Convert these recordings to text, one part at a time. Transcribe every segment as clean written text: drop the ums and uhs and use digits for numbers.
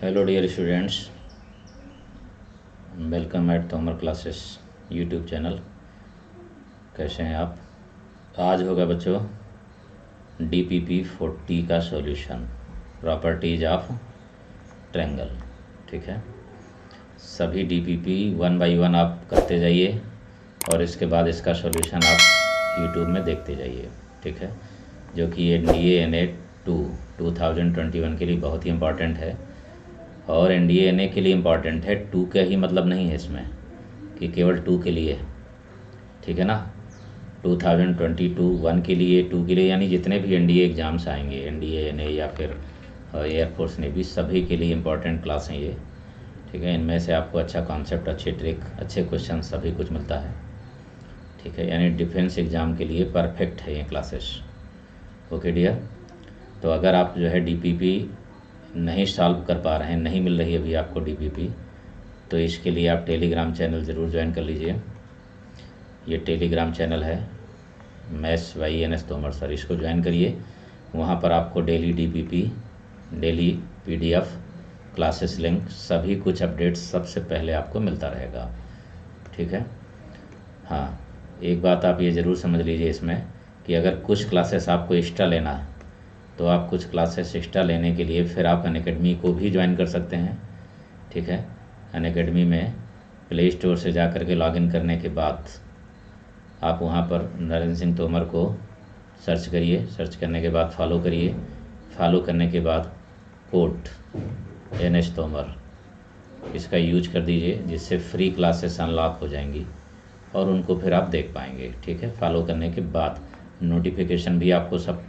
Hello dear students, welcome at Tomar classes YouTube channel. कैसे हैं आप? आज होगा बच्चों DPP 40 का सॉल्यूशन, प्रॉपर्टीज ऑफ ट्रायंगल। ठीक है, सभी DPP वन बाय वन आप करते जाइए और इसके बाद इसका सॉल्यूशन आप यूट्यूब में देखते जाइए। ठीक है, जो कि NDA NA 2021 के लिए बहुत ही इम्पॉर्टेंट है। और NDA NA के लिए इम्पॉर्टेंट है, 2 का ही मतलब नहीं है इसमें कि केवल 2 के लिए। ठीक है ना, 2022 1 के लिए, 2 के लिए, यानी जितने भी NDA एग्ज़ाम्स आएंगे, NDA NA या फिर एयरफोर्स नेवी, सभी के लिए इम्पॉर्टेंट क्लास हैं ये। ठीक है, इनमें से आपको अच्छा कॉन्सेप्ट, अच्छे ट्रिक, अच्छे क्वेश्चन सभी कुछ मिलता है। ठीक है, यानी डिफेंस एग्ज़ाम के लिए परफेक्ट है ये क्लासेस। ओके डियर, तो अगर आप जो है DPP नहीं सॉल्व कर पा रहे हैं, नहीं मिल रही अभी आपको DPP, तो इसके लिए आप टेलीग्राम चैनल ज़रूर ज्वाइन कर लीजिए। ये टेलीग्राम चैनल है maths by NS Tomar sir, इसको ज्वाइन करिए। वहाँ पर आपको daily DPP, daily PDF classes link, सभी कुछ अपडेट्स सबसे पहले आपको मिलता रहेगा। ठीक है, हाँ, एक बात आप ये ज़रूर समझ लीजिए इसमें कि अगर कुछ क्लासेस आपको एक्स्ट्रा लेना है तो आप कुछ क्लासेस एक्स्ट्रा लेने के लिए फिर आप अनअकैडमी को भी ज्वाइन कर सकते हैं। ठीक है, अनअकैडमी में प्ले स्टोर से जा कर के लॉगिन करने के बाद आप वहाँ पर नरेंद्र सिंह तोमर को सर्च करिए, सर्च करने के बाद फॉलो करिए, फॉलो करने के बाद कोड NS तोमर इसका यूज कर दीजिए, जिससे फ्री क्लासेस अनलॉक हो जाएंगी और उनको फिर आप देख पाएंगे। ठीक है, फॉलो करने के बाद नोटिफिकेशन भी आपको सब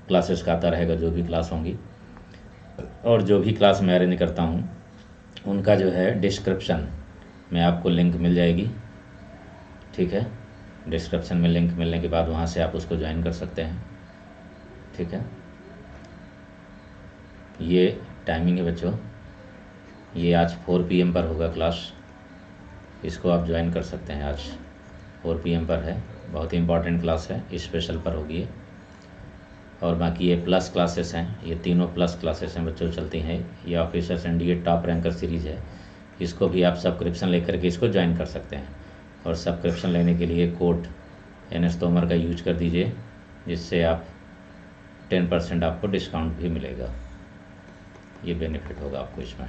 क्लासेस का आता रहेगा, जो भी क्लास होंगी। और जो भी क्लास मैं अरेंज करता हूँ उनका जो है डिस्क्रिप्शन में आपको लिंक मिल जाएगी। ठीक है, डिस्क्रिप्शन में लिंक मिलने के बाद वहाँ से आप उसको ज्वाइन कर सकते हैं। ठीक है, ये टाइमिंग है बच्चों, ये आज 4 PM पर होगा क्लास, इसको आप ज्वाइन कर सकते हैं। आज 4 PM पर है, बहुत ही इम्पॉर्टेंट क्लास है, स्पेशल पर होगी। और बाकी ये प्लस क्लासेस हैं, ये तीनों प्लस क्लासेस हैं बच्चों, चलती हैं। ये officers NDA top ranker series है, इसको भी आप सब्सक्रिप्शन लेकर के इसको ज्वाइन कर सकते हैं। और सब्सक्रिप्शन लेने के लिए कोड NS तोमर का यूज कर दीजिए, जिससे आप 10% आपको डिस्काउंट भी मिलेगा। ये बेनिफिट होगा आपको इसमें।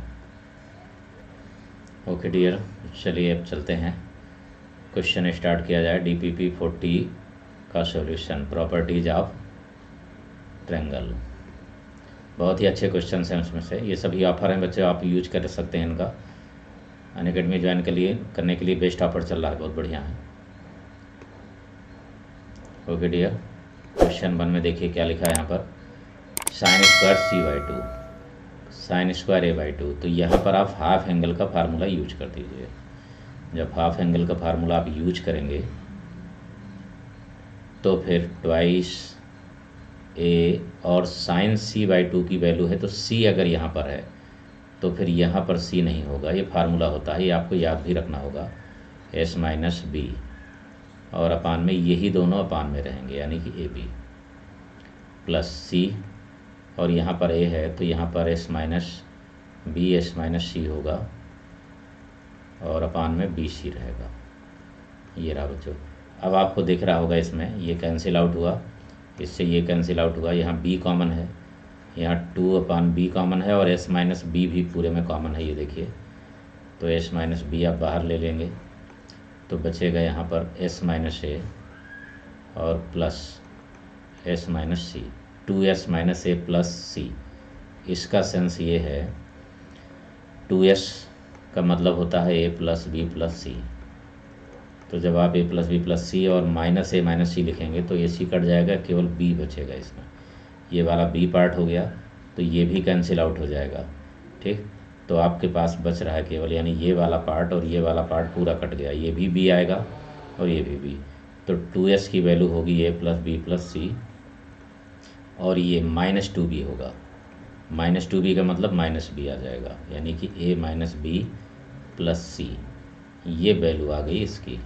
ओके डियर, चलिए अब चलते हैं, क्वेश्चन स्टार्ट किया जाए। DPP 40 का सॉल्यूशन, प्रॉपर्टीज ऑफ ट्रायंगल। बहुत ही अच्छे क्वेश्चन हैं उसमें से, ये सभी ऑफर हैं बच्चे, आप यूज कर सकते हैं इनका। अनअकैडमी ज्वाइन करने के लिए बेस्ट ऑफर चल रहा है, बहुत बढ़िया है। ओके डियर, क्वेश्चन 1 में देखिए क्या लिखा है यहाँ पर, sin square C/2, sin square A/2। तो यहाँ पर आप हाफ एंगल का फार्मूला यूज कर दीजिए। जब हाफ एंगल का फार्मूला आप यूज करेंगे तो फिर ट्वाइस A, और sin C/2 की वैल्यू है तो C अगर यहाँ पर है तो फिर यहाँ पर C नहीं होगा, ये फार्मूला होता है, ये आपको याद भी रखना होगा। S माइनस B, और अपान में यही दोनों अपान में रहेंगे, यानी कि AB प्लस C, और यहाँ पर A है तो यहाँ पर S माइनस C होगा, और अपान में BC रहेगा। ये रहा बच्चों, अब आपको दिख रहा होगा इसमें ये कैंसिल आउट हुआ, इससे ये कैंसिल आउट हुआ, यहाँ B कॉमन है, यहाँ 2/B कॉमन है, और S माइनस B भी पूरे में कॉमन है, ये देखिए। तो S माइनस B आप बाहर ले लेंगे तो बचेगा यहाँ पर S माइनस A और plus S minus C, 2S minus A plus C। इसका सेंस ये है, 2S का मतलब होता है A plus B plus C। तो जब आप A plus B plus C और माइनस A माइनस C लिखेंगे तो ये C कट जाएगा, केवल B बचेगा इसमें। ये वाला B पार्ट हो गया, तो ये भी कैंसिल आउट हो जाएगा। ठीक, तो आपके पास बच रहा है केवल, यानी ये वाला पार्ट और ये वाला पार्ट पूरा कट गया, ये भी B आएगा और ये भी B। तो 2S की वैल्यू होगी A plus B plus C, और ये माइनस 2B होगा। माइनस 2B का मतलब माइनस B आ जाएगा, यानी कि A minus B plus C, ये वैल्यू आ गई इसकी,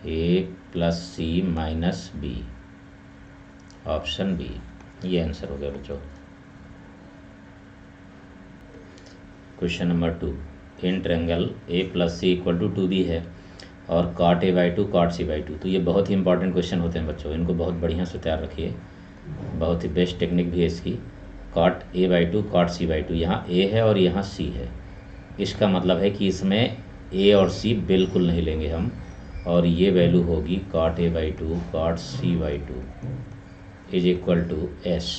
A plus C minus B, option B, ये आंसर हो गया बच्चों। Question number 2, in triangle A plus C equal to 2b है और कॉट A/2 कॉट C/2। तो ये बहुत ही इंपॉर्टेंट क्वेश्चन होते हैं बच्चों, इनको बहुत बढ़िया से तैयार रखिए, बहुत ही बेस्ट टेक्निक भी है इसकी। कॉट A/2 कॉट C/2, यहाँ A है और यहाँ C है, इसका मतलब है कि इसमें A और C बिल्कुल नहीं लेंगे हम, और ये वैल्यू होगी cot A/2 cot C/2 is equal to S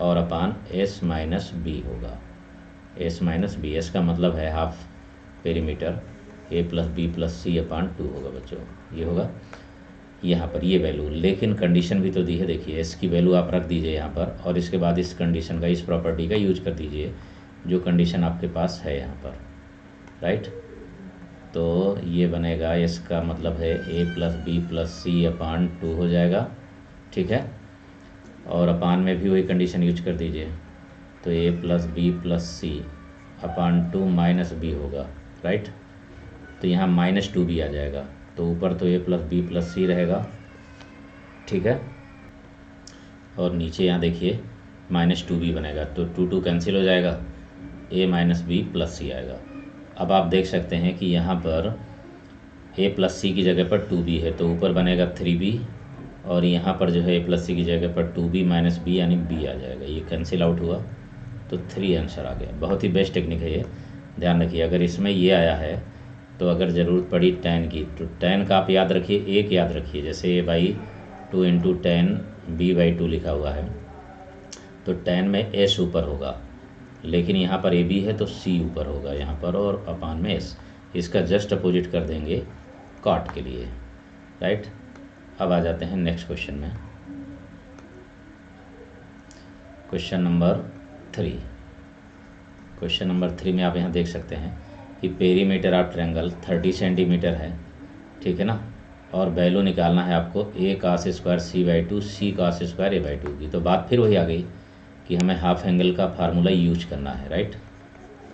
और अपान S माइनस B होगा, S माइनस B। S का मतलब है half perimeter A plus B plus C upon 2 होगा बच्चों, ये होगा यहाँ पर ये वैल्यू। लेकिन कंडीशन भी तो दी है, देखिए S की वैल्यू आप रख दीजिए यहाँ पर, और इसके बाद इस कंडीशन का, इस प्रॉपर्टी का यूज कर दीजिए जो कंडीशन आपके पास है यहाँ पर, राइट। तो ये बनेगा, S का मतलब है A plus B plus C upon 2 हो जाएगा, ठीक है। और अपान में भी वही कंडीशन यूज कर दीजिए, तो A plus B plus C upon 2 minus B होगा, राइट। तो यहाँ माइनस 2B आ जाएगा, तो ऊपर तो A plus B plus C रहेगा, ठीक है। और नीचे यहाँ देखिए माइनस 2B बनेगा, तो 2 कैंसिल हो जाएगा, A minus B plus C आएगा। अब आप देख सकते हैं कि यहाँ पर A प्लस C की जगह पर 2B है, तो ऊपर बनेगा 3B, और यहाँ पर जो है A प्लस C की जगह पर 2B माइनस B यानी B आ जाएगा, ये कैंसिल आउट हुआ, तो 3 आंसर आ गया। बहुत ही बेस्ट टेक्निक है ये, ध्यान रखिए। अगर इसमें ये आया है तो अगर ज़रूरत पड़ी tan की, तो tan का आप याद रखिए, एक याद रखिए, जैसे A/2 इंटू tan B/2 लिखा हुआ है, तो tan में S ऊपर होगा, लेकिन यहाँ पर AB है तो C ऊपर होगा यहाँ पर, और अपान में S। इसका जस्ट अपोजिट कर देंगे कॉट के लिए, राइट। अब आ जाते हैं नेक्स्ट क्वेश्चन में, क्वेश्चन नंबर 3। क्वेश्चन नंबर 3 में आप यहाँ देख सकते हैं कि पेरीमीटर ऑफ ट्रायंगल 30 सेंटीमीटर है, ठीक है ना, और वैल्यू निकालना है आपको A cos square C/2 C cos square A/2 की। तो बात फिर वही आ गई कि हमें हाफ एंगल का फार्मूला यूज करना है, राइट,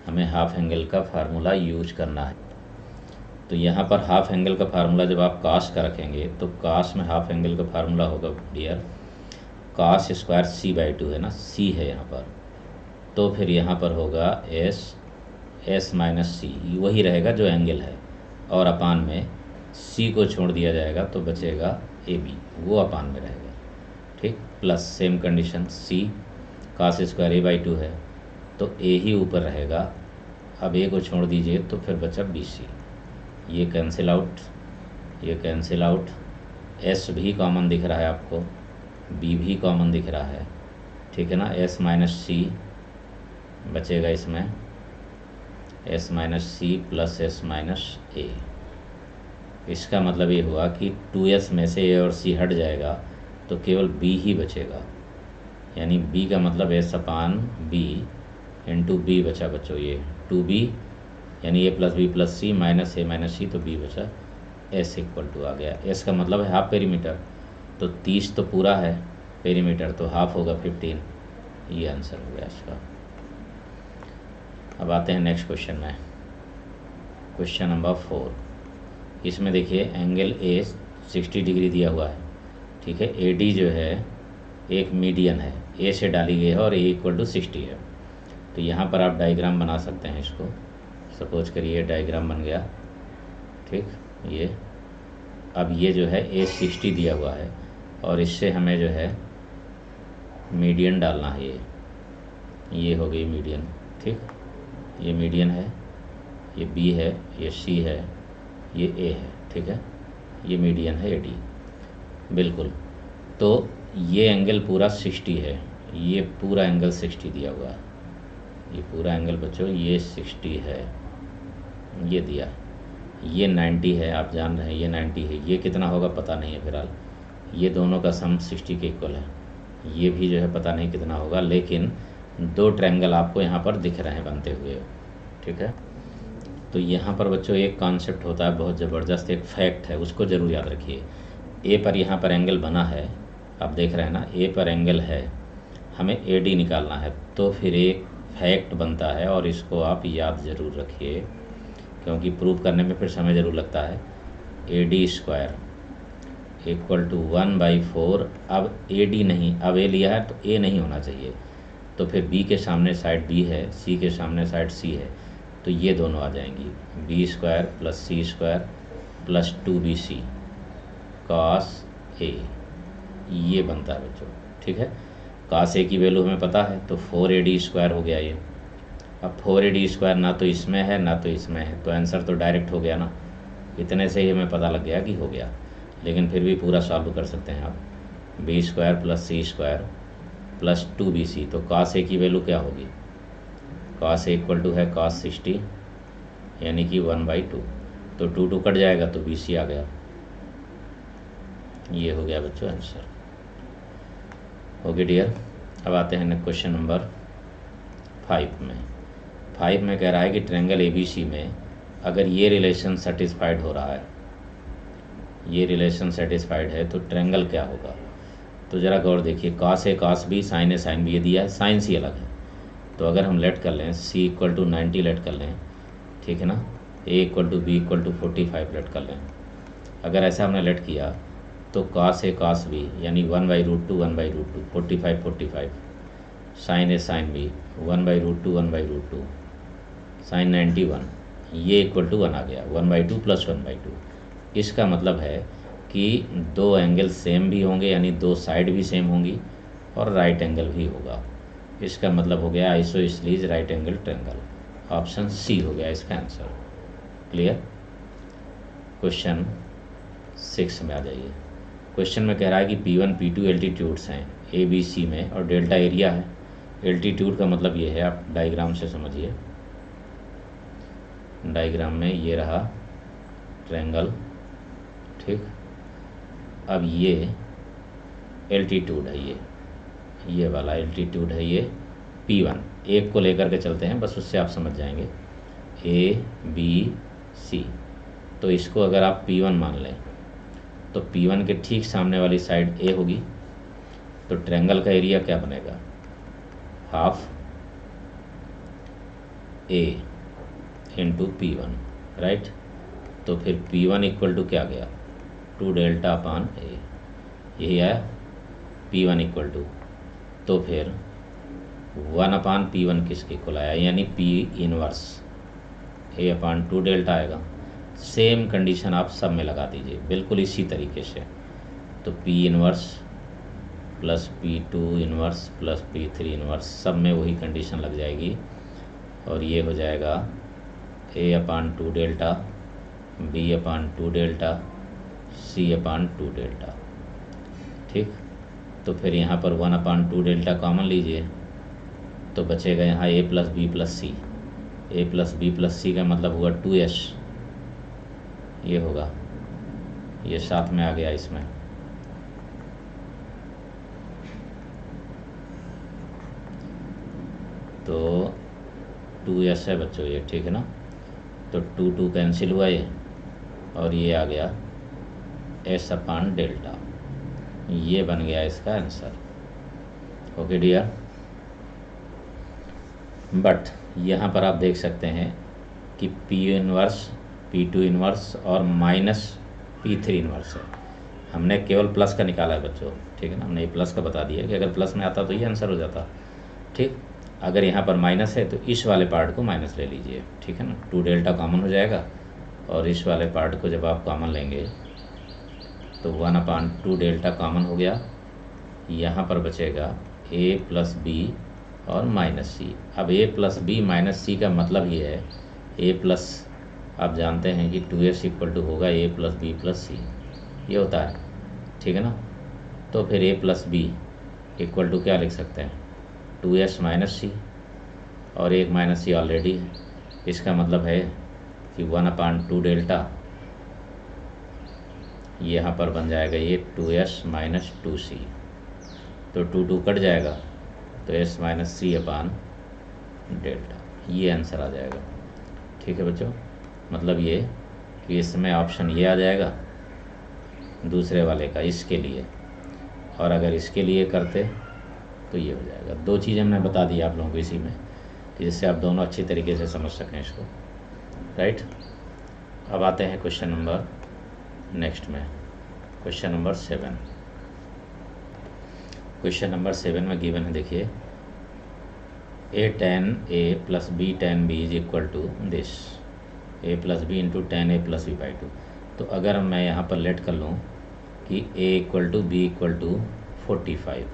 हमें हाफ एंगल का फार्मूला यूज करना है। तो यहाँ पर हाफ एंगल का फार्मूला जब आप cos का रखेंगे, तो cos में हाफ एंगल का फार्मूला होगा डियर cos स्क्वायर C/2 है ना, C है यहाँ पर, तो फिर यहाँ पर होगा S माइनस C, वही रहेगा जो एंगल है, और अपान में C को छोड़ दिया जाएगा तो बचेगा AB, वो अपान में रहेगा, ठीक। Plus same condition C cos square A/2 है, तो A ही ऊपर रहेगा, अब A को छोड़ दीजिए तो फिर बचा BC, ये कैंसिल आउट, ये कैंसिल आउट, S भी कॉमन दिख रहा है आपको, B भी कॉमन दिख रहा है, ठीक है ना। S माइनस C बचेगा इसमें, S minus C plus S minus A। इसका मतलब ये हुआ कि 2S में से A और C हट जाएगा तो केवल B ही बचेगा, यानी B का मतलब S अपान B इंटू B बचा बच्चों, ये 2B यानी A plus B plus C minus A minus C, तो B बचा, S इक्वल टू आ गया। S का मतलब है हाफ पेरीमीटर, तो 30 तो पूरा है पेरीमीटर, तो हाफ होगा 15, ये आंसर हो गया इसका। अब आते हैं नेक्स्ट क्वेश्चन में, क्वेश्चन नंबर 4। इसमें देखिए एंगल A 60 डिग्री दिया हुआ है, ठीक है। AD जो है एक मीडियन है, A से डाली गई है और A इक्वल टू 60 है। तो यहाँ पर आप डायग्राम बना सकते हैं इसको, सपोज करिए डायग्राम बन गया, ठीक। ये अब ये जो है A 60 दिया हुआ है, और इससे हमें जो है मीडियन डालना है, ये हो गई मीडियन, ठीक। ये मीडियन है, ये B है, ये C है, ये A है, ठीक है, ये मीडियन है AD, बिल्कुल। तो ये एंगल पूरा 60 है, ये पूरा एंगल 60 दिया हुआ है, ये पूरा एंगल बच्चों ये 60 है, ये दिया, ये 90 है, आप जान रहे हैं ये 90 है, ये कितना होगा पता नहीं है फिलहाल, ये दोनों का सम 60 के इक्वल है, ये भी जो है पता नहीं कितना होगा, लेकिन 2 ट्रायंगल आपको यहाँ पर दिख रहे हैं बनते हुए, ठीक है। तो यहाँ पर बच्चों एक कॉन्सेप्ट होता है बहुत ज़बरदस्त, एक फैक्ट है, उसको ज़रूर याद रखिए। A पर यहाँ पर एंगल बना है, आप देख रहे हैं ना, A पर एंगल है, हमें AD निकालना है, तो फिर एक फैक्ट बनता है, और इसको आप याद ज़रूर रखिए, क्योंकि प्रूव करने में फिर समय ज़रूर लगता है। AD स्क्वायर इक्वल टू 1/4, अब AD नहीं, अब A लिया है तो A नहीं होना चाहिए, तो फिर बी के सामने साइड बी है, सी के सामने साइड सी है, तो ये दोनों आ जाएंगी, B square plus C square plus 2bc cos A, ये बनता है बच्चों। ठीक है, कॉस ए की वैल्यू हमें पता है, तो 4AD स्क्वायर हो गया ये। अब 4AD स्क्वायर ना तो इसमें है ना तो इसमें है, तो आंसर तो डायरेक्ट हो गया ना, इतने से ही हमें पता लग गया कि हो गया। लेकिन फिर भी पूरा सॉल्व कर सकते हैं आप, बी स्क्वायर प्लस सी स्क्वायर प्लस 2bc, तो कॉस ए की वैल्यू क्या होगी, कॉस ए इक्वल टू है कॉस 60 यानी कि 1/2, तो 2 कट जाएगा तो bc आ गया। ये हो गया बच्चों आंसर। ओके डियर, अब आते हैं क्वेश्चन नंबर 5 में। 5 में कह रहा है कि ट्रायंगल ABC में अगर ये रिलेशन सेटिस्फाइड हो रहा है, ये रिलेशन सेटिस्फाइड है, तो ट्रायंगल क्या होगा। तो ज़रा गौर देखिए, cos A cos B, sign A sine B, ये दिया है, साइन सी अलग है। तो अगर हम लेट कर लें C इक्वल टू 90 लेट कर लें, ठीक है ना, A equal to B equal to 45 let कर लें। अगर ऐसा हमने लेट किया तो कॉस ए कॉस बी यानी 1/√2 1/√2 45 साइन ए साइन बी 1/√2 1/√2 साइन 91, ये इक्वल टू 1 आ गया, 1/2 प्लस 1/2। इसका मतलब है कि दो एंगल सेम भी होंगे, यानी दो साइड भी सेम होंगी, और राइट एंगल भी होगा। इसका मतलब हो गया isosceles right angle triangle, option C हो गया इसका आंसर। क्लियर। क्वेश्चन 6 में आ जाइए। क्वेश्चन में कह रहा है कि P1 P2 एल्टीट्यूड्स हैं ABC में और डेल्टा एरिया है। एल्टीट्यूड का मतलब ये है, आप डायग्राम से समझिए, डायग्राम में ये रहा ट्रायंगल, ठीक। अब ये एल्टीट्यूड है, ये वाला एल्टीट्यूड है, ये P1। एक को लेकर के चलते हैं, बस उससे आप समझ जाएंगे, ABC। तो इसको अगर आप P1 मान लें तो P1 के ठीक सामने वाली साइड A होगी, तो ट्रायंगल का एरिया क्या बनेगा, half A into P1, right. तो फिर P1 इक्वल टू क्या गया, 2 डेल्टा अपान A, यही आया P1 इक्वल टू, तो फिर 1/P1 किसके इक्वल आया, यानी P इनवर्स A/2 डेल्टा आएगा। सेम कंडीशन आप सब में लगा दीजिए बिल्कुल इसी तरीके से, तो P inverse plus P2 inverse plus P3 inverse, सब में वही कंडीशन लग जाएगी, और ये हो जाएगा A/2 delta, B/2 delta, C/2 delta, ठीक। तो फिर यहाँ पर 1/2 डेल्टा कॉमन लीजिए, तो बचेगा यहाँ A plus B plus C. A plus B plus C का मतलब हुआ 2S, ये होगा, ये साथ में आ गया इसमें, तो 2S है बच्चों ये, ठीक है ना। तो 2 कैंसिल हुआ ये, और ये आ गया S/, डेल्टा, ये बन गया इसका आंसर। ओके डियर, बट यहाँ पर आप देख सकते हैं कि P इनवर्स P2 इनवर्स और माइनस P3 इनवर्स है। हमने केवल प्लस का निकाला है बच्चों, ठीक है ना, हमने ये प्लस का बता दिया कि अगर प्लस में आता तो ये आंसर हो जाता, ठीक। अगर यहाँ पर माइनस है तो इस वाले पार्ट को माइनस ले लीजिए, ठीक है ना, 2 डेल्टा कॉमन हो जाएगा, और इस वाले पार्ट को जब आप कॉमन लेंगे तो 1/2 डेल्टा कॉमन हो गया, यहाँ पर बचेगा A प्लस बी और माइनस सी। अब A प्लस बी माइनस सी का मतलब ये है, A प्लस आप जानते हैं कि 2S इक्वल टू होगा A plus B plus C, ये होता है, ठीक है ना। तो फिर A plus B equal to क्या लिख सकते हैं, 2S माइनस सी, और एक माइनस सी ऑलरेडी है, इसका मतलब है कि 1/2 डेल्टा, यहाँ पर बन जाएगा ये 2S माइनस 2C, तो 2 कट जाएगा, तो S माइनस C/, डेल्टा, ये आंसर आ जाएगा, ठीक है बच्चों। मतलब ये कि इसमें ऑप्शन ये आ जाएगा दूसरे वाले का, इसके लिए, और अगर इसके लिए करते तो ये हो जाएगा। 2 चीज़ें हमने बता दी आप लोगों को इसी में, कि जिससे आप दोनों अच्छी तरीके से समझ सकें इसको, राइट। अब आते हैं क्वेश्चन नंबर नेक्स्ट में, क्वेश्चन नंबर 7। क्वेश्चन नंबर 7 में गिवन है, देखिए, A ten A plus B ten B is equal to this, A plus B into ten A plus B by two. तो अगर मैं यहाँ पर लेट कर लूँ कि A equal to B equal to 45,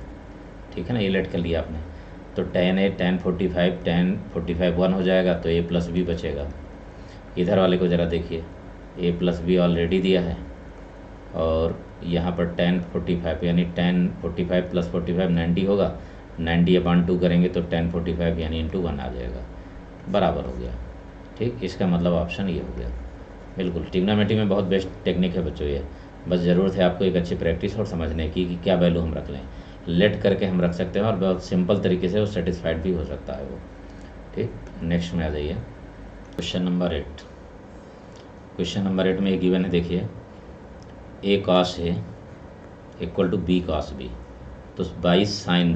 ठीक है ना, ये लेट कर लिया आपने, तो टेन ए टेन 45 1 हो जाएगा, तो ए प्लस बी बचेगा। इधर वाले को ज़रा देखिए, ए प्लस बी ऑलरेडी दिया है, और यहाँ पर 10 45 यानी 10 45 प्लस 45 90 होगा, 90/2 करेंगे तो 10 45 यानी इंटू 1 आ जाएगा, बराबर हो गया। ठीक, इसका मतलब ऑप्शन ये हो गया। बिल्कुल, ट्रिग्नोमेट्री में बहुत बेस्ट टेक्निक है बच्चों ये, बस ज़रूरत है आपको एक अच्छी प्रैक्टिस और समझने की कि क्या वैल्यू हम रख लें। लेट करके हम रख सकते हैं और बहुत सिंपल तरीके से वो सेटिस्फाइड भी हो सकता है वो। ठीक, नेक्स्ट में आ जाइए, क्वेश्चन नंबर 8। क्वेश्चन नंबर 8 में एक गिवन है, देखिए A cos A equal to B cos B. तो बाई साइन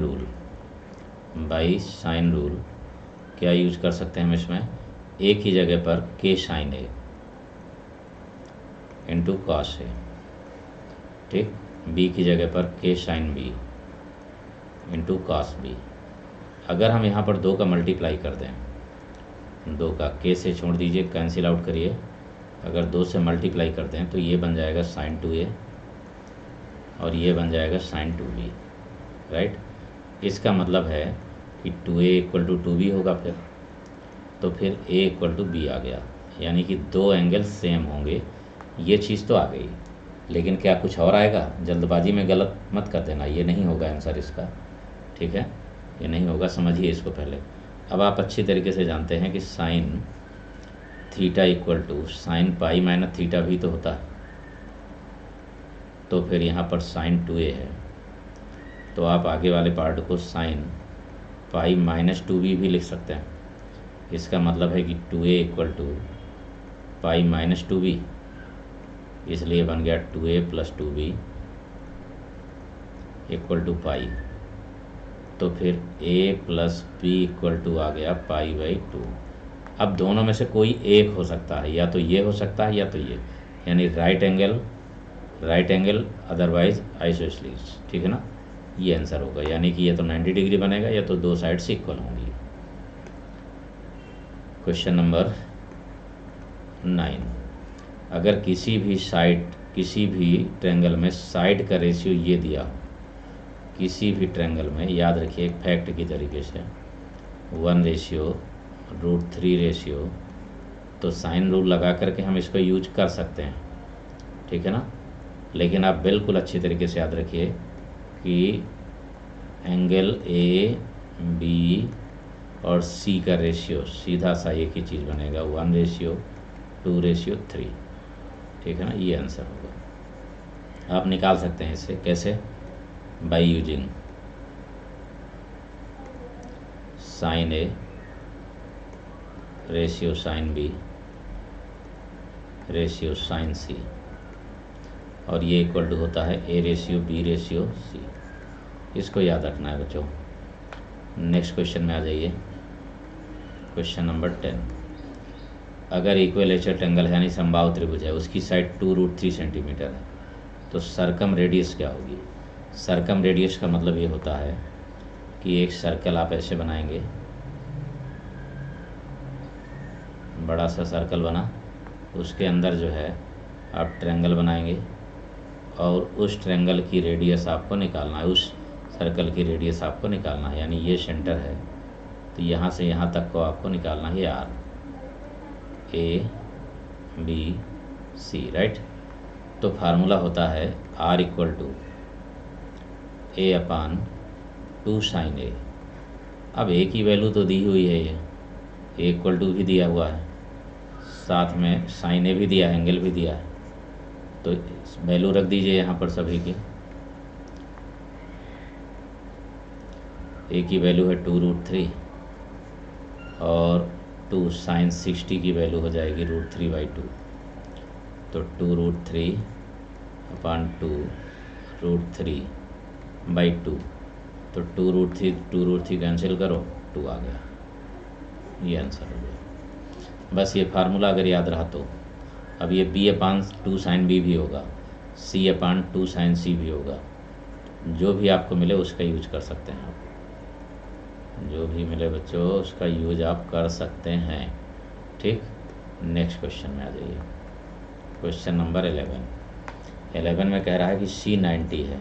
रूल क्या यूज कर सकते हैं हम इसमें, ए की जगह पर K sine A into cos A, ठीक, बी की जगह पर K sine B into cos B. अगर हम यहाँ पर 2 का मल्टीप्लाई कर दें, 2 का के से छोड़ दीजिए, कैंसिल आउट करिए, अगर 2 से मल्टीप्लाई कर दें तो ये बन जाएगा साइन 2a और ये बन जाएगा साइन 2b, राइट। इसका मतलब है कि 2a इक्वल टू 2b होगा, तो फिर a इक्वल टू b आ गया, यानी कि 2 एंगल सेम होंगे। ये चीज़ तो आ गई, लेकिन क्या कुछ और आएगा? जल्दबाजी में गलत मत कर देना, ये नहीं होगा आंसर इसका, ठीक है, ये नहीं होगा, समझिए इसको पहले। अब आप अच्छी तरीके से जानते हैं कि sine theta equal to sine pi minus theta भी तो होता है, तो फिर यहाँ पर साइन 2a है, तो आप आगे वाले पार्ट को साइन पाई माइनस 2b भी लिख सकते हैं। इसका मतलब है कि 2a equal to pi minus 2b, इसलिए बन गया 2a plus 2b equal to पाई। तो फिर a plus b equal to आ गया पाई बाई 2। अब दोनों में से कोई एक हो सकता है, या तो ये हो सकता है या तो ये, यानी राइट एंगल अदरवाइज आइसोसेलेस, ठीक है ना, ये आंसर होगा। यानी कि ये तो 90 डिग्री बनेगा, या तो 2 साइड से इक्वल होंगी। क्वेश्चन नंबर 9, अगर किसी भी ट्रायंगल में साइड का रेशियो ये दिया हो, किसी भी ट्रायंगल में, याद रखिए एक फैक्ट की तरीके से, 1:√3 रेशियो, तो साइन रूल लगा करके हम इसको यूज कर सकते हैं, ठीक है ना। लेकिन आप बिल्कुल अच्छी तरीके से याद रखिए कि एंगल ए बी और सी का रेशियो सीधा सा एक ही चीज़ बनेगा, 1:2:3, ठीक है ना, ये आंसर होगा। आप निकाल सकते हैं इसे, कैसे? By using sine A ratio sine B ratio sine C, और ये इक्वल टू होता है A ratio B ratio C. इसको याद रखना है बच्चों। नेक्स्ट क्वेश्चन में आ जाइए, क्वेश्चन नंबर 10। अगर इक्विलेटरल ट्रायंगल है, यानी समबाहु त्रिभुज है, उसकी साइड 2√3 सेंटीमीटर है, तो सरकम रेडियस क्या होगी? सरकम रेडियस का मतलब ये होता है कि एक सर्कल आप ऐसे बनाएंगे, बड़ा सा सर्कल बना, उसके अंदर जो है आप ट्रायंगल बनाएंगे, और उस ट्रायंगल की रेडियस आपको निकालना है, उस सर्कल की रेडियस आपको निकालना है। यानी ये सेंटर है, तो यहाँ से यहाँ तक को आपको निकालना है R, A B C, right. तो फार्मूला होता है R equal to a/2 sine A. अब ए की वैल्यू तो दी हुई है, ये ए इक्वल टू भी दिया हुआ है, साथ में साइन ए भी दिया है, एंगल भी दिया है, तो वैल्यू रख दीजिए यहाँ पर सभी की। ए की वैल्यू है 2√3 और 2 साइन 60 की वैल्यू हो जाएगी √3/2, तो 2√3/2 तो 2√3 कैंसिल करो, 2 आ गया, ये आंसर हो गया। बस ये फार्मूला अगर याद रहा तो। अब ये b/2 साइन बी भी होगा, c/2 साइन सी भी होगा, जो भी आपको मिले उसका यूज कर सकते हैं आप, जो भी मिले बच्चों उसका यूज आप कर सकते हैं। ठीक, नेक्स्ट क्वेश्चन में आ जाइए। क्वेश्चन नंबर 11 में कह रहा है कि C90 है,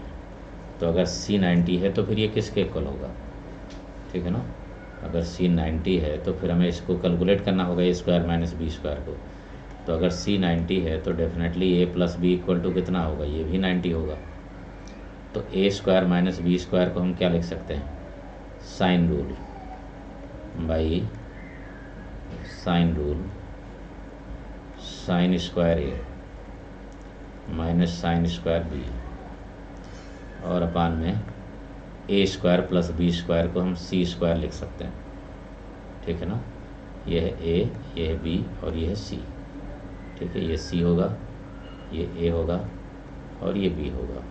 तो अगर C90 है तो फिर ये किसके इक्वल होगा? ठीक है ना, अगर C90 है तो फिर हमें इसको कैलकुलेट करना होगा A square minus B square को। तो अगर C90 है तो definitely A plus B equal to कितना होगा? ये भी 90 होगा। तो A square minus B square को हम क्या लिख सकते हैं? Sine rule by sine rule sine square A minus sine square B और अपान में A square plus B square को हम C स्क्वायर लिख सकते हैं। ठीक है ना, ये है A, ये है B और ये है C। ठीक है, ये C होगा, ये A होगा और ये B होगा।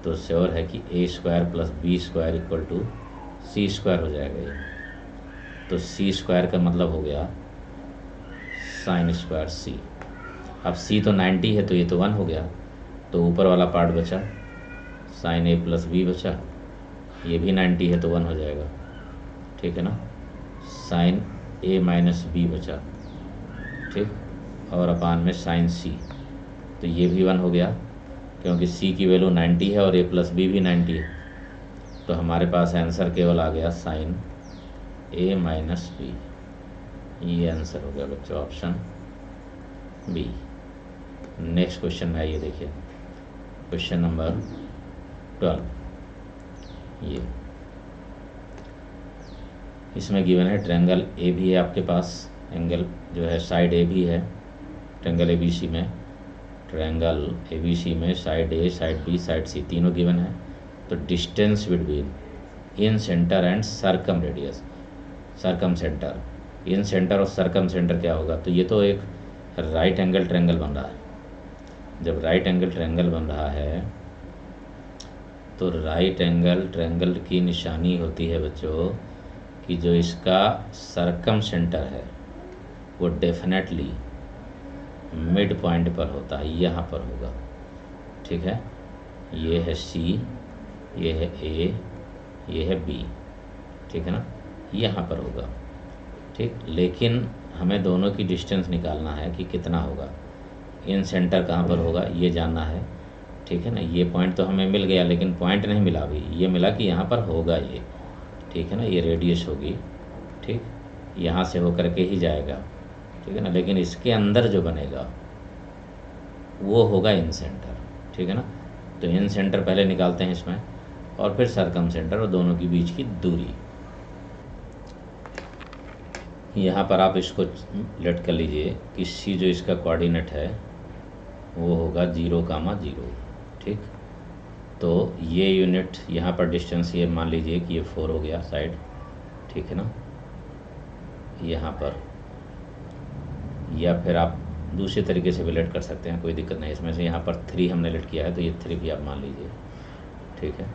तो श्योर है कि A square plus B square equal to C square हो जाएगा ये। तो C स्क्वायर का मतलब हो गया साइन स्क्वायर C। अब C तो 90 है तो ये तो 1 हो गया, तो ऊपर वाला पार्ट बचा साइन A प्लस बी बचा, ये भी 90 है तो 1 हो जाएगा। ठीक है ना, साइन A माइनस बी बचा, ठीक, और अपान में साइन C, तो ये भी 1 हो गया क्योंकि C की वैल्यू 90 है और A प्लस बी भी 90 है। तो हमारे पास आंसर केवल आ गया साइन A माइनस बी। ये आंसर हो गया बच्चों ऑप्शन बी। नेक्स्ट क्वेश्चन में आइए, देखिए क्वेश्चन नंबर 12। ये इसमें गिवन है ट्रायंगल ए भी है आपके पास, एंगल जो है साइड ए भी है, ट्रायंगल ABC में, ट्रायंगल ABC में side A, side B, side C तीनों गिवन है। तो distance between incentre and circumradius, circumcentre, incentre और सरकम सेंटर क्या होगा? तो ये तो एक राइट एंगल ट्रायंगल बन रहा है। जब राइट एंगल ट्रायंगल बन रहा है तो राइट एंगल ट्रायंगल की निशानी होती है बच्चों कि जो इसका सरकम सेंटर है वो डेफिनेटली मिड पॉइंट पर होता है, यहाँ पर होगा। ठीक है, ये है C, ये है A, ये है B। ठीक है ना, यहाँ पर होगा। ठीक, लेकिन हमें दोनों की डिस्टेंस निकालना है कि कितना होगा, इन सेंटर कहाँ पर होगा ये जानना है। ठीक है ना, ये पॉइंट तो हमें मिल गया लेकिन पॉइंट नहीं मिला अभी, ये मिला कि यहाँ पर होगा ये। ठीक है ना, ये रेडियस होगी, ठीक, यहाँ से होकर के ही जाएगा। ठीक है ना, लेकिन इसके अंदर जो बनेगा वो होगा इन सेंटर। ठीक है ना, तो इन सेंटर पहले निकालते हैं इसमें और फिर सरकम सेंटर और दोनों के बीच की दूरी। यहाँ पर आप इसको लेट कर लीजिए कि C जो इसका कोऑर्डिनेट है वो होगा 0,0। ठीक, तो ये यूनिट यहाँ पर डिस्टेंस ये मान लीजिए कि ये 4 हो गया साइड। ठीक है ना, यहाँ पर, या फिर आप दूसरे तरीके से भी लेट कर सकते हैं, कोई दिक्कत नहीं इसमें से। यहाँ पर 3 हमने लेट किया है तो ये 3 भी आप मान लीजिए। ठीक है,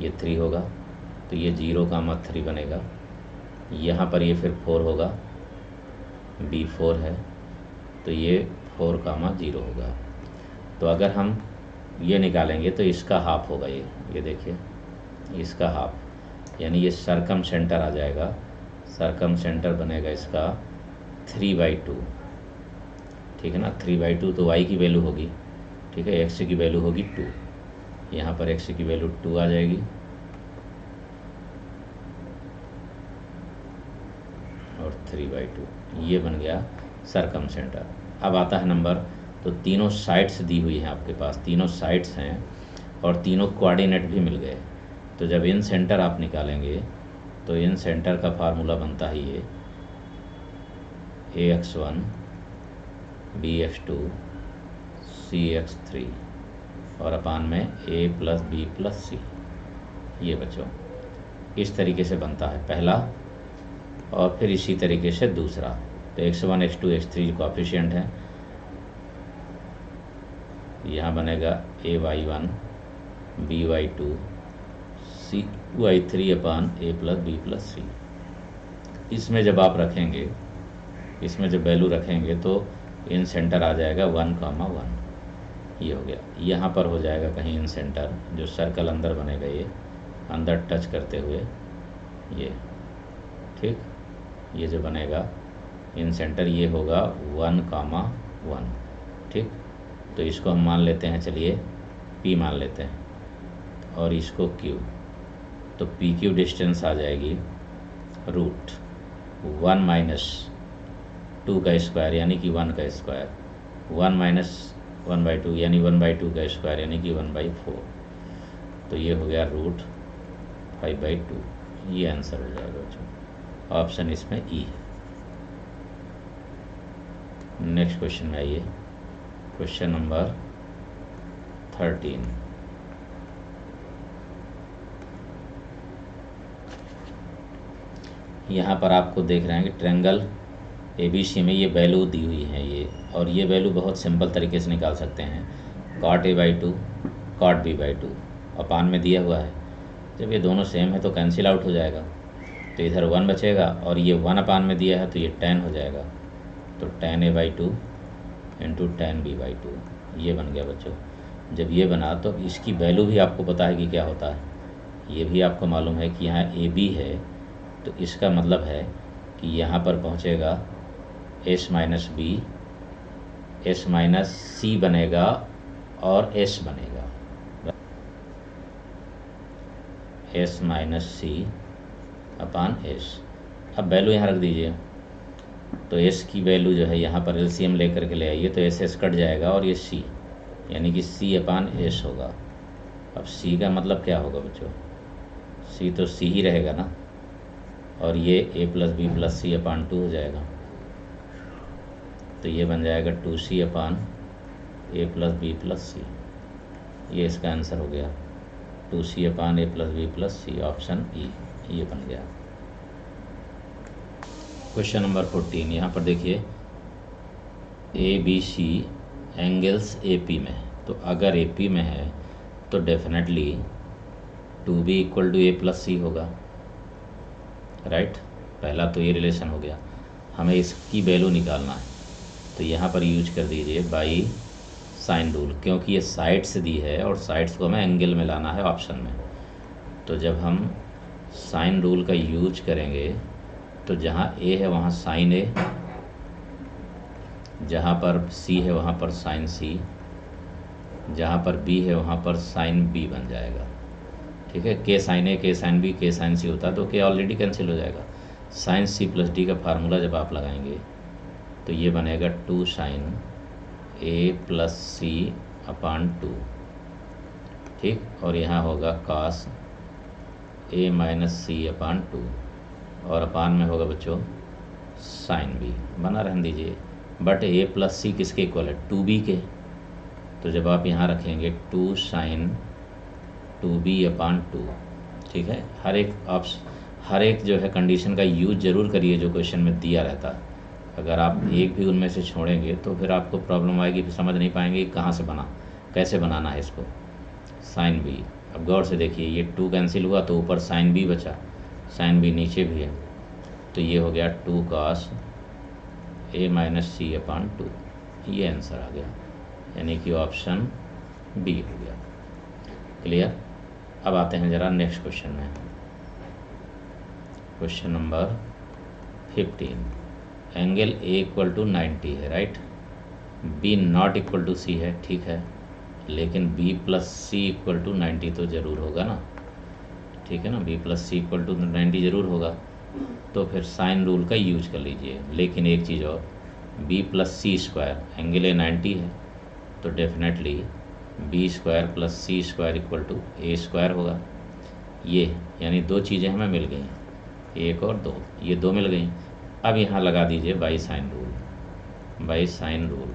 ये 3 होगा तो ये 0,3 बनेगा। यहाँ पर ये फिर 4 होगा, B4 है तो ये 4,0 होगा। तो अगर हम ये निकालेंगे तो इसका हाफ होगा ये देखिए, इसका हाफ, यानी ये सरकम सेंटर आ जाएगा। सरकम सेंटर बनेगा इसका 3/2। ठीक है ना, 3/2 तो y की वैल्यू होगी। ठीक है, x की वैल्यू होगी 2, यहाँ पर x की वैल्यू 2 आ जाएगी और 3/2 ये बन गया सरकम सेंटर। अब आता है नंबर, तो तीनों साइड्स दी हुई हैं आपके पास, तीनों साइड्स हैं और तीनों कोऑर्डिनेट भी मिल गए। तो जब इन सेंटर आप निकालेंगे तो इन सेंटर का फार्मूला बनता है ये AX1 BX2 CX3 और अपान में A plus B plus C। ये बच्चों इस तरीके से बनता है पहला, और फिर इसी तरीके से दूसरा। तो X1 X2 X3 कोएफिशिएंट है, यहाँ बनेगा AY1 BY2 CY3 upon A plus B plus C। इसमें जब आप रखेंगे, इसमें जब वैल्यू रखेंगे तो इन सेंटर आ जाएगा 1,1। ये हो गया। यहाँ पर हो जाएगा कहीं इन सेंटर, जो सर्कल अंदर बनेगा ये अंदर टच करते हुए ये, ठीक। ये जो बनेगा इन सेंटर ये होगा 1,1, ठीक। तो इसको हम मान लेते हैं, चलिए P मान लेते हैं और इसको Q। तो PQ डिस्टेंस आ जाएगी रूट 1 माइनस 2 का स्क्वायर यानी कि 1 का स्क्वायर, 1 माइनस 1/2 यानी 1/2 का स्क्वायर यानी कि 1/4। तो ये हो गया रूट 5/2। ये आंसर हो जाएगा बच्चों, ऑप्शन इसमें ई है। नेक्स्ट क्वेश्चन में आइए, क्वेश्चन नंबर 13। यहाँ पर आपको देख रहे हैं कि ट्रायंगल ABC में ये वैल्यू दी हुई है ये, और ये वैल्यू बहुत सिंपल तरीके से निकाल सकते हैं। cot A/2 cot B/2 अपान में दिया हुआ है। जब ये दोनों सेम है तो कैंसिल आउट हो जाएगा, तो इधर 1 बचेगा और ये 1 अपान में दिया है तो ये 10 हो जाएगा। तो tan A/2 into tan B/2 ये बन गया बच्चों। जब ये बना तो इसकी वैल्यू भी आपको पता है कि क्या होता है, ये भी आपको मालूम है कि यहाँ AB है, तो इसका मतलब है कि यहाँ पर पहुँचेगा S minus B, S minus C बनेगा और S बनेगा, S माइनस C अपान S। अब वैल्यू यहाँ रख दीजिए, तो S की वैल्यू जो है यहाँ पर LCM लेकर के ले आइए, तो SS कट जाएगा और ये C यानी कि C अपान S होगा। अब C का मतलब क्या होगा बच्चों, C तो C ही रहेगा ना, और ये A plus B plus C upon 2 हो जाएगा। तो ये बन जाएगा 2C upon A plus B plus C। ये इसका आंसर हो गया, 2C upon A plus B plus C, option E ये बन गया। क्वेश्चन नंबर 14, यहाँ पर देखिए ABC एंगल्स AP में, तो अगर AP में है तो definitely 2B equal to A plus C होगा, राइट। पहला तो ये रिलेशन हो गया, हमें इसकी वैल्यू निकालना है, तो यहाँ पर यूज कर दीजिए बाई साइन रूल, क्योंकि ये साइड से दी है और साइड्स को हमें एंगल में लाना है ऑप्शन में। तो जब हम साइन रूल का यूज करेंगे तो जहाँ A है वहाँ साइन A, जहाँ पर C है वहाँ पर साइन C, जहाँ पर B है वहाँ पर साइन B बन जाएगा, ठीक है। K sine A K sine B K sine C होता है तो K ऑलरेडी कैंसिल हो जाएगा। साइन C प्लस D का फार्मूला जब आप लगाएंगे तो ये बनेगा 2 sine A plus C upon 2, ठीक। और यहाँ होगा cos A minus C upon 2, और अपान में होगा बच्चों साइन B, बना रहने दीजिए। बट A प्लस C किसके इक्वल है, 2B के। तो जब आप यहाँ रखेंगे 2 साइन 2B अपान 2, ठीक है। हर एक जो है कंडीशन का यूज ज़रूर करिए जो क्वेश्चन में दिया रहता है। अगर आप एक भी उनमें से छोड़ेंगे तो फिर आपको प्रॉब्लम आएगी, फिर समझ नहीं पाएंगे कहाँ से कैसे बनाना है इसको। साइन B, अब गौर से देखिए, ये 2 कैंसिल हुआ तो ऊपर साइन B बचा, साइन B नीचे भी है, तो ये हो गया 2 cos A minus C upon 2, ये आंसर आ गया, यानी कि ऑप्शन B हो गया। क्लियर। अब आते हैं ज़रा नेक्स्ट क्वेश्चन में, question number 15। Angle A equal to 90 है, right. B not equal to C है, ठीक है, लेकिन B plus C equal to 90 तो ज़रूर होगा ना, ठीक है ना। B plus C equal to 90 ज़रूर होगा, तो फिर साइन रूल का यूज कर लीजिए। लेकिन एक चीज़ और, B plus C square, angle A 90 है तो definitely B square plus C square equal to A square होगा। ये यानी दो चीज़ें हमें मिल गई, एक और दो, ये दो मिल गई। अब यहाँ लगा दीजिए by sine rule, by sine rule.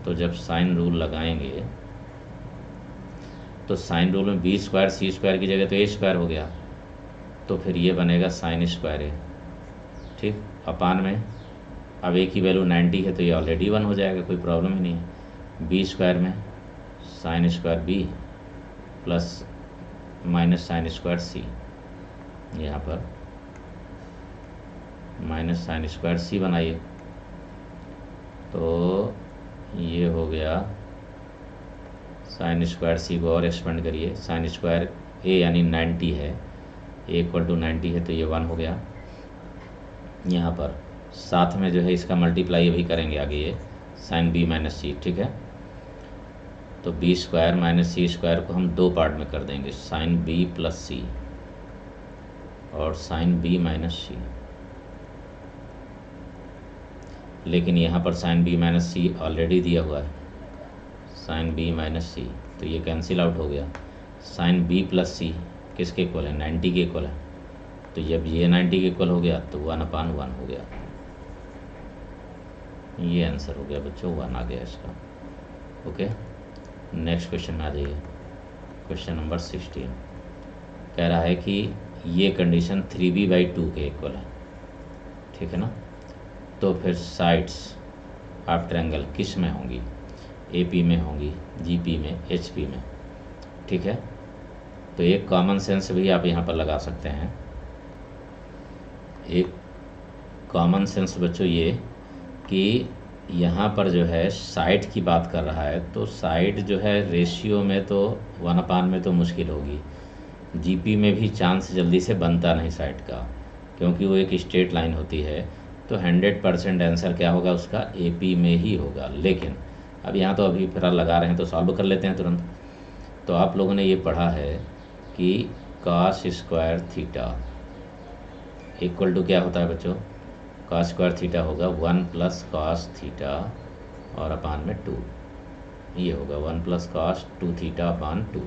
तो जब साइन रूल लगाएंगे तो साइन रूल में B स्क्वायर C स्क्वायर की जगह तो A स्क्वायर हो गया, तो फिर ये बनेगा साइन स्क्वायर A, ठीक। अपान में अब A की वैल्यू 90 है तो ये ऑलरेडी 1 हो जाएगा, कोई प्रॉब्लम ही नहीं है। B स्क्वायर में sign square B plus minus sine square C, यहाँ पर माइनस साइन स्क्वायर C बनाइए, तो ये हो गया साइन स्क्वायर C को और एक्सपेंड करिए। साइन स्क्वायर A यानी 90 है, इक्वल टू 90 है तो ये 1 हो गया। यहाँ पर साथ में जो है इसका मल्टीप्लाई अभी करेंगे आगे, ये साइन बी माइनस सी, ठीक है। तो बी स्क्वायर माइनस सी स्क्वायर को हम दो पार्ट में कर देंगे, साइन बी प्लस सी और साइन बी माइनस सी। लेकिन यहाँ पर साइन बी माइनस सी ऑलरेडी दिया हुआ है, साइन बी माइनस सी, तो ये कैंसिल आउट हो गया। साइन बी प्लस सी किसके इक्वल है, 90 के इक्वल है। तो जब ये 90 के इक्वल हो गया तो 1/1 हो गया। ये आंसर हो गया बच्चों, 1 आ गया इसका। ओके, नेक्स्ट क्वेश्चन में आ जाइए। क्वेश्चन नंबर 16 कह रहा है कि ये कंडीशन 3b/2 के इक्वल है, ठीक है ना। तो फिर साइड्स ऑफ ट्रायंगल किस में होंगी, AP में होंगी, GP में, HP में, ठीक है। तो एक कॉमन सेंस भी आप यहाँ पर लगा सकते हैं। एक कॉमन सेंस बच्चों ये कि यहाँ पर जो है साइड की बात कर रहा है, तो साइड जो है रेशियो में तो 1/, में तो मुश्किल होगी। GP में भी चांस जल्दी से बनता नहीं साइड का, क्योंकि वो एक स्ट्रेट लाइन होती है। तो 100% आंसर क्या होगा उसका, AP में ही होगा। लेकिन अब यहाँ तो अभी फिलहाल लगा रहे हैं तो सॉल्व कर लेते हैं तुरंत। तो आप लोगों ने ये पढ़ा है कि cos square theta equal to क्या होता है बच्चों, cos स्क्वायर थीटा होगा 1 + cos थीटा और अपान में 2, ये होगा 1 + cos 2 थीटा अपान 2।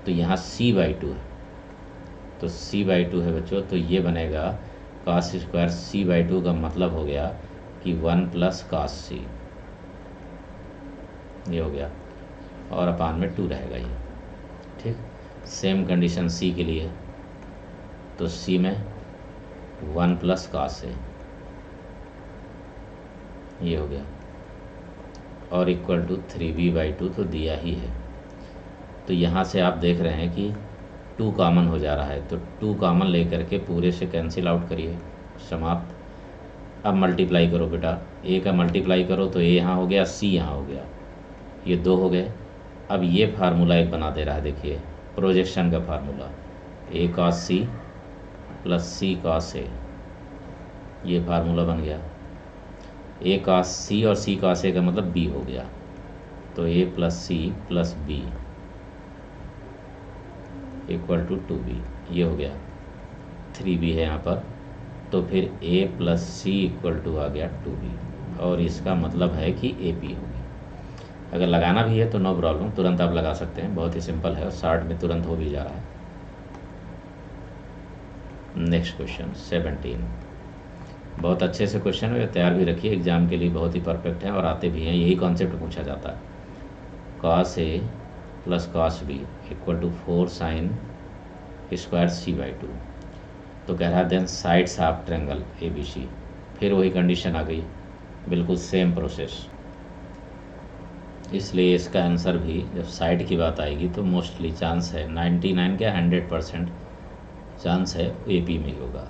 तो यहाँ c/2 है, तो c/2 है बच्चों, तो ये बनेगा cos स्क्वायर c/2 का मतलब हो गया कि 1 + cos c, ये हो गया, और अपान में 2 रहेगा ये, ठीक। सेम कंडीशन C के लिए, तो C में 1 + cos है, ये हो गया, और इक्वल टू 3b/2 तो दिया ही है। तो यहाँ से आप देख रहे हैं कि 2 कॉमन हो जा रहा है, तो 2 कॉमन लेकर के पूरे से कैंसिल आउट करिए, समाप्त। अब मल्टीप्लाई करो बेटा, A का मल्टीप्लाई करो तो A यहाँ हो गया, C यहाँ हो गया, ये 2 हो गए। अब ये फार्मूला एक बना दे रहा है, देखिए प्रोजेक्शन का formula, A cos C + C cos A, ये फार्मूला बन गया। A cos C और C cos A का मतलब B हो गया, तो A + C + B equal to 2B, ये हो गया। 3B है यहाँ पर, तो फिर A + C इक्वल टू आ गया 2B, और इसका मतलब है कि AP होगी। अगर लगाना भी है तो नो प्रॉब्लम, तुरंत आप लगा सकते हैं, बहुत ही सिंपल है और शॉर्ट में तुरंत हो भी जा रहा है। नेक्स्ट क्वेश्चन 17, बहुत अच्छे से क्वेश्चन है, तैयार भी रखिए, एग्जाम के लिए बहुत ही परफेक्ट है और आते भी हैं, यही कॉन्सेप्ट पूछा जाता है। cos A + cos B equal to 4 sin square C/2। तो कह रहा है then sides of triangle ABC, फिर वही कंडीशन आ गई, बिल्कुल सेम प्रोसेस। इसलिए इसका आंसर भी जब साइड की बात आएगी तो मोस्टली चांस है 99 क्या 100% चांस है AP में ही होगा।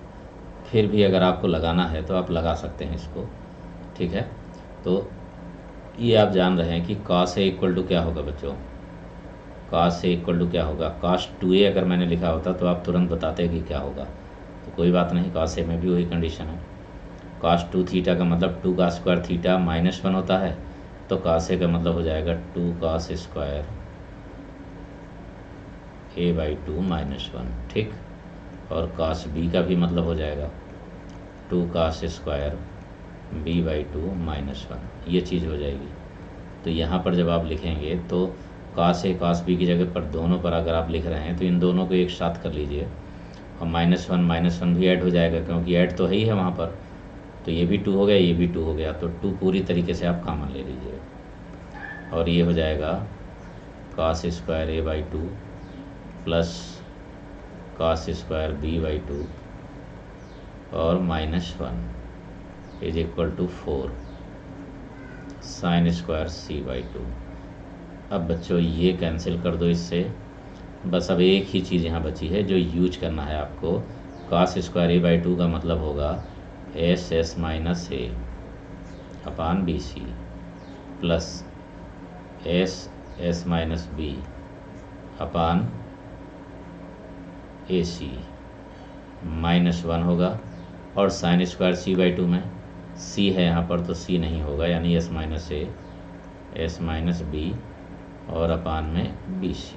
फिर भी अगर आपको लगाना है तो आप लगा सकते हैं इसको, ठीक है। तो ये आप जान रहे हैं कि cos A इक्वल टू क्या होगा बच्चों, cos A इक्वल टू क्या होगा, cos 2A अगर मैंने लिखा होता तो आप तुरंत बताते कि क्या होगा, तो कोई बात नहीं, cos A में भी वही कंडीशन है। cos 2 थीटा का मतलब 2 cos स्क्वायर थीटा -1 होता है, तो cos A का मतलब हो जाएगा 2 cos स्क्वायर A/2 -1, ठीक। और cos B का भी मतलब हो जाएगा 2 cos स्क्वायर B/2 -1, ये चीज़ हो जाएगी। तो यहाँ पर जब आप लिखेंगे तो cos A cos B की जगह पर दोनों पर अगर आप लिख रहे हैं तो इन दोनों को एक साथ कर लीजिए, और -1 भी ऐड हो जाएगा, क्योंकि ऐड तो है ही है वहाँ पर। तो ये भी 2 हो गया, ये भी 2 हो गया, तो 2 पूरी तरीके से आप कॉमन ले लीजिए, और ये हो जाएगा cos square A/2 plus cos square B/2 और -1 is equal to 4 sin square C/2। अब बच्चों ये कैंसिल कर दो इससे, बस अब एक ही चीज़ यहाँ बची है जो यूज करना है आपको। cos स्क्वायर A/2 का मतलब होगा SS - A upon BC plus SS - B upon AC, -1 होगा, और साइन स्क्वायर c/2 में c है यहाँ पर तो c नहीं होगा, यानी s - a s - b और अपान में bc।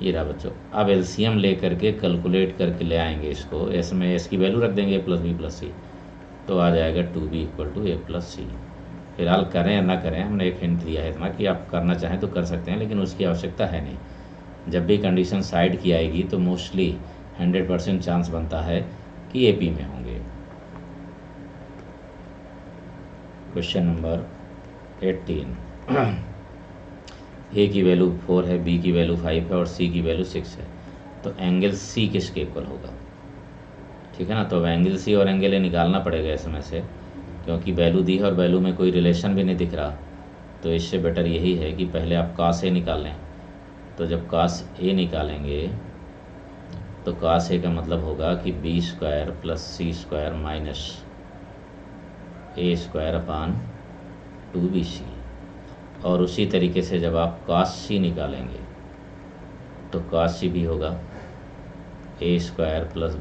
ये रहा बच्चों। अब एलसीएम ले करके कैलकुलेट करके ले आएंगे इसको, एस में एस की वैल्यू रख देंगे +b + c, तो आ जाएगा 2b = a + c। फिलहाल करें या ना करें, हमने एक हिंट दिया है इतना कि आप करना चाहें तो कर सकते हैं, लेकिन उसकी आवश्यकता है नहीं। जब भी कंडीशन साइड की आएगी तो मोस्टली 100% चांस बनता है कि एपी में होंगे। Question number 18। ए की वैल्यू 4 है, बी की वैल्यू 5 है और सी की वैल्यू 6 है, तो एंगल सी किसके इक्वल होगा? ठीक है ना। तो एंगल सी और एंगल ए निकालना पड़ेगा इसमें से, क्योंकि वैल्यू दी है और वैल्यू में कोई रिलेशन भी नहीं दिख रहा, तो इससे बेटर यही है कि पहले आप cos ए निकाल लें। तो जब cos ए निकालेंगे तो cos ए का मतलब होगा कि b² + c² - a² अपान 2bc। और उसी तरीके से जब आप cos c निकालेंगे तो cos c भी होगा a² +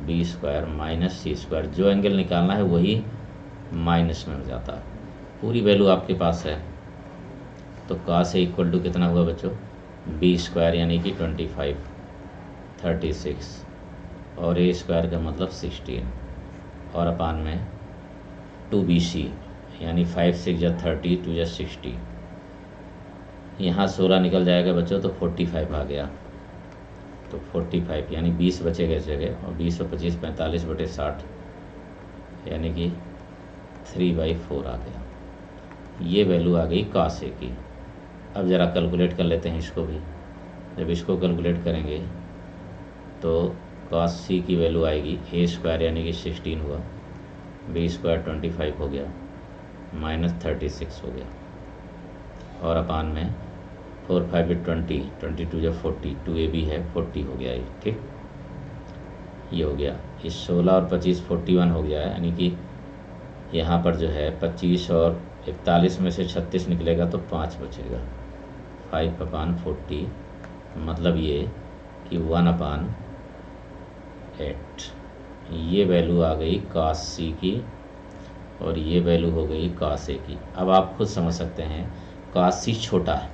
b² - c²। जो एंगल निकालना है वही माइनस में हो जाता है। पूरी वैल्यू आपके पास है, तो cos a = कितना हुआ बच्चों? b² यानी कि 25 36 और a² का मतलब 16 और अपान में 2bc यानी 5 6 या 30 2 या 60। यहाँ 16 निकल जाएगा बच्चों तो 45 आ गया, तो 45 यानी 20 बचेगा इस जगह, और 20 और 25 45/60 यानी कि 3/4 आ गया। ये वैल्यू आ गई cos a की। अब ज़रा कैलकुलेट कर लेते हैं इसको भी। जब इसको कैलकुलेट करेंगे तो cos c की वैल्यू आएगी a² यानी कि 16 हुआ, b² 25 हो गया, -36 हो गया, और अपान में 4 5 20 22 या 40 2ab है 40 हो गया ये। ठीक, ये हो गया। इस 16 और 25 41 हो गया है, यानी कि यहाँ पर जो है 25 और 41 में से 36 निकलेगा तो 5 बचेगा। 5/40 मतलब ये कि 1/8। ये वैल्यू आ गई cos c की और ये वैल्यू हो गई cos a की। अब आप खुद समझ सकते हैं cos c छोटा है,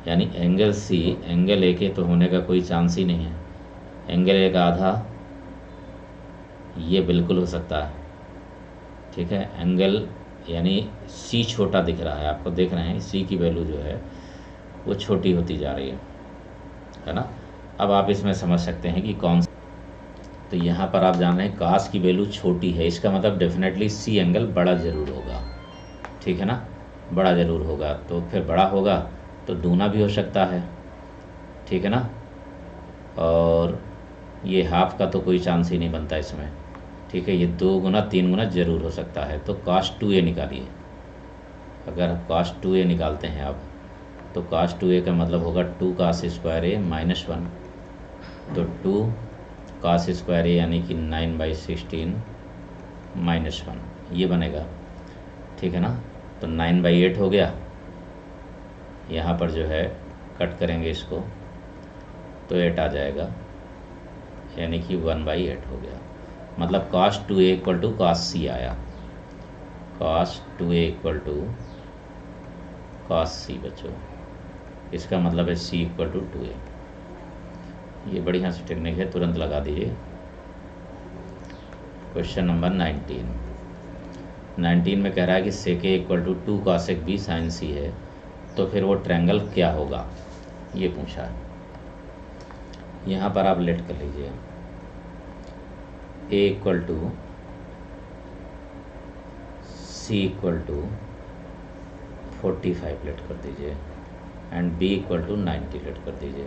यानी एंगल c एंगल a के तो होने का कोई चांस ही नहीं है। एंगल a का आधा ये बिल्कुल हो सकता है। ठीक है, एंगल यानी c छोटा दिख रहा है आपको, देख रहे हैं c की वैल्यू जो है वो छोटी होती जा रही है ना। अब आप इसमें समझ सकते हैं कि कौन, तो यहाँ पर आप जान रहे हैं cos की वैल्यू छोटी है, इसका मतलब डेफिनेटली c एंगल बड़ा ज़रूर होगा। ठीक है ना, बड़ा ज़रूर होगा, तो फिर बड़ा होगा तो दूना भी हो सकता है। ठीक है ना, और ये हाफ का तो कोई चांस ही नहीं बनता इसमें। ठीक है, ये 2 गुना 3 गुना ज़रूर हो सकता है। तो cos 2a निकालिए। अगर cos 2a निकालते हैं आप तो cos 2a का मतलब होगा 2 cos² a -1, तो 2 cos² a यानी कि 9/16 -1 ये बनेगा। ठीक है ना, तो 9/8 हो गया। यहाँ पर जो है कट करेंगे इसको तो 8 आ जाएगा, यानी कि 1/8 हो गया। मतलब cos 2a = cos c आया। cos 2a = cos c बच्चों, इसका मतलब है c = 2a। ये बढ़िया सी टेक्निक है, तुरंत लगा दीजिए। क्वेश्चन नंबर 19 में कह रहा है कि sec a = 2 cosec b sin c है, तो फिर वो ट्रायंगल क्या होगा, ये पूछा है। यहाँ पर आप लेट कर लीजिए। a = c = 45 लेट कर दीजिए एंड b = 90 लेट कर दीजिए।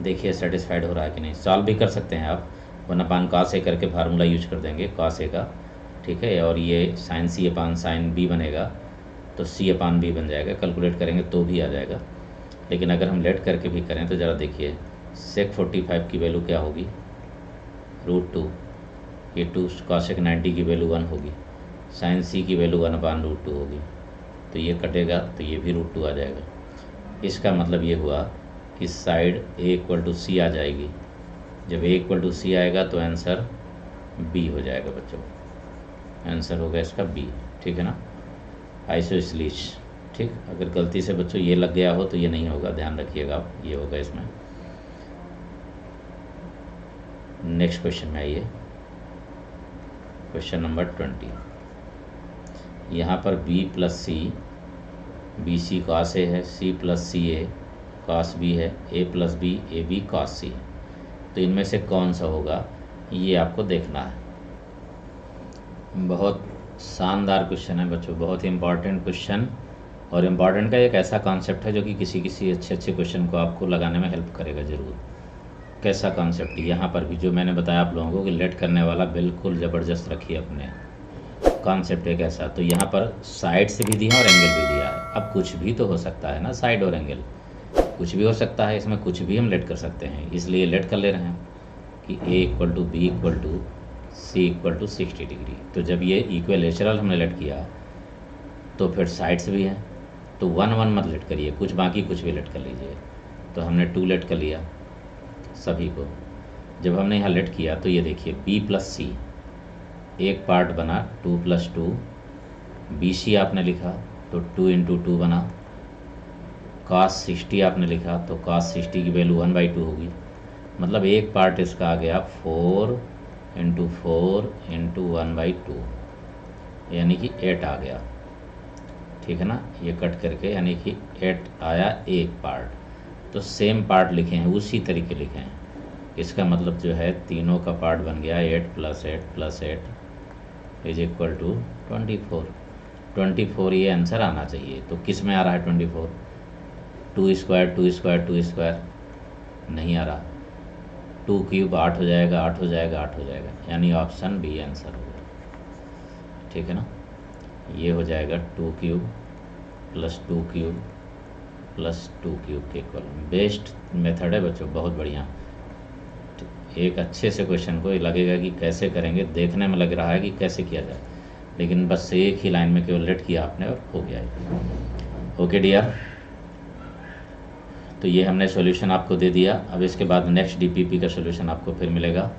देखिए सेटिस्फाइड हो रहा है कि नहीं। सॉल्व भी कर सकते हैं आप, 1/cos a करके फार्मूला यूज कर देंगे cos a का। ठीक है, और ये sin c अपान sin b बनेगा, तो c/b बन जाएगा। कैलकुलेट करेंगे तो भी आ जाएगा, लेकिन अगर हम लेट करके भी करें तो ज़रा देखिए sec 45 की वैल्यू क्या होगी, √2। ये 2 cosec 90 की वैल्यू 1 होगी, sin c की वैल्यू 1/√2 होगी, तो ये कटेगा तो ये भी √2 आ जाएगा। इसका मतलब ये हुआ कि साइड a = c आ जाएगी जब A इक्वल टू सी आएगा तो आंसर B हो जाएगा बच्चों, आंसर होगा इसका B, ठीक है ना, आइसोस्लीच। ठीक, अगर गलती से बच्चों ये लग गया हो तो ये नहीं होगा, ध्यान रखिएगा आप, ये होगा इसमें। नेक्स्ट क्वेश्चन में आइए, क्वेश्चन नंबर 20। यहाँ पर B plus C, B C cos A है, C plus C A cos B है, A plus B A B cos C है। तो इनमें से कौन सा होगा ये आपको देखना है। बहुत शानदार क्वेश्चन है बच्चों, बहुत ही इम्पॉर्टेंट क्वेश्चन, और इम्पॉर्टेंट का एक ऐसा कॉन्सेप्ट है जो कि किसी अच्छे क्वेश्चन को आपको लगाने में हेल्प करेगा ज़रूर। कैसा कॉन्सेप्ट, यहाँ पर भी जो मैंने बताया आप लोगों को कि लेट करने वाला बिल्कुल ज़बरदस्त रखिए अपने कॉन्सेप्ट एक ऐसा। तो यहाँ पर साइड से भी दिया और एंगल भी दिया है। अब कुछ भी तो हो सकता है ना, साइड और एंगल कुछ भी हो सकता है, इसमें कुछ भी हम लेट कर सकते हैं, इसलिए लेट कर ले रहे हैं कि A equal to B equal to C equal to 60 degree. तो जब ये इक्विलेटरल हमने लेट किया तो फिर साइड्स भी हैं, तो 1 1 मत लेट करिए, कुछ बाकी कुछ भी लेट कर लीजिए। तो हमने 2 लेट कर लिया सभी को। जब हमने यहाँ लेट किया तो ये देखिए B प्लस सी, एक पार्ट बना 2 प्लस 2, BC आपने लिखा तो 2 इंटू 2 बना, cos 60 आपने लिखा तो cos 60 की वैल्यू 1/2 होगी, मतलब एक पार्ट इसका आ गया 4 इंटू 4 इंटू 1/2, यानी कि 8 आ गया, ठीक है ना, ये कट करके यानी कि 8 आया एक पार्ट। तो सेम पार्ट लिखे हैं, उसी तरीके लिखे हैं, इसका मतलब जो है तीनों का पार्ट बन गया 8 + 8 इज इक्वल टू 24। 24 ये आंसर आना चाहिए। तो किस में आ रहा है 24? 2 स्क्वायर 2 स्क्वायर 2 स्क्वायर नहीं आ रहा, 2 क्यूब 8 हो जाएगा, 8 हो जाएगा, 8 हो जाएगा, यानी ऑप्शन बी आंसर होगा, ठीक है ना। ये हो जाएगा 2 cube plus 2 cube plus 2 cube के इक्वल। बेस्ट मेथड है बच्चों, बहुत बढ़िया। एक अच्छे से क्वेश्चन को लगेगा कि कैसे करेंगे, देखने में लग रहा है कि कैसे किया जाए, लेकिन बस एक ही लाइन में केवल लेट किया आपने और हो गया है। ओके डियर, तो ये हमने सॉल्यूशन आपको दे दिया। अब इसके बाद नेक्स्ट डीपीपी का सॉल्यूशन आपको फिर मिलेगा,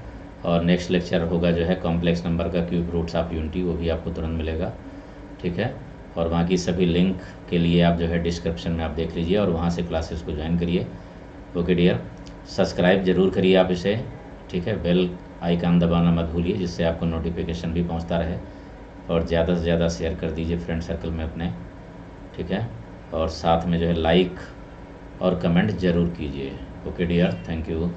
और नेक्स्ट लेक्चर होगा जो है कॉम्प्लेक्स नंबर का क्यूब रूट्स ऑफ यूनिटी, वो भी आपको तुरंत मिलेगा, ठीक है। और बाकी सभी लिंक के लिए आप जो है डिस्क्रिप्शन में आप देख लीजिए और वहाँ से क्लासेस को ज्वाइन करिए। ओके डियर, सब्सक्राइब ज़रूर करिए आप इसे, ठीक है। बेल आइकन दबाना मत भूलिए, जिससे आपको नोटिफिकेशन भी पहुँचता रहे, और ज़्यादा से ज़्यादा शेयर कर दीजिए फ्रेंड सर्कल में अपने, ठीक है। और साथ में जो है लाइक और कमेंट ज़रूर कीजिए। Okay dear, thank you.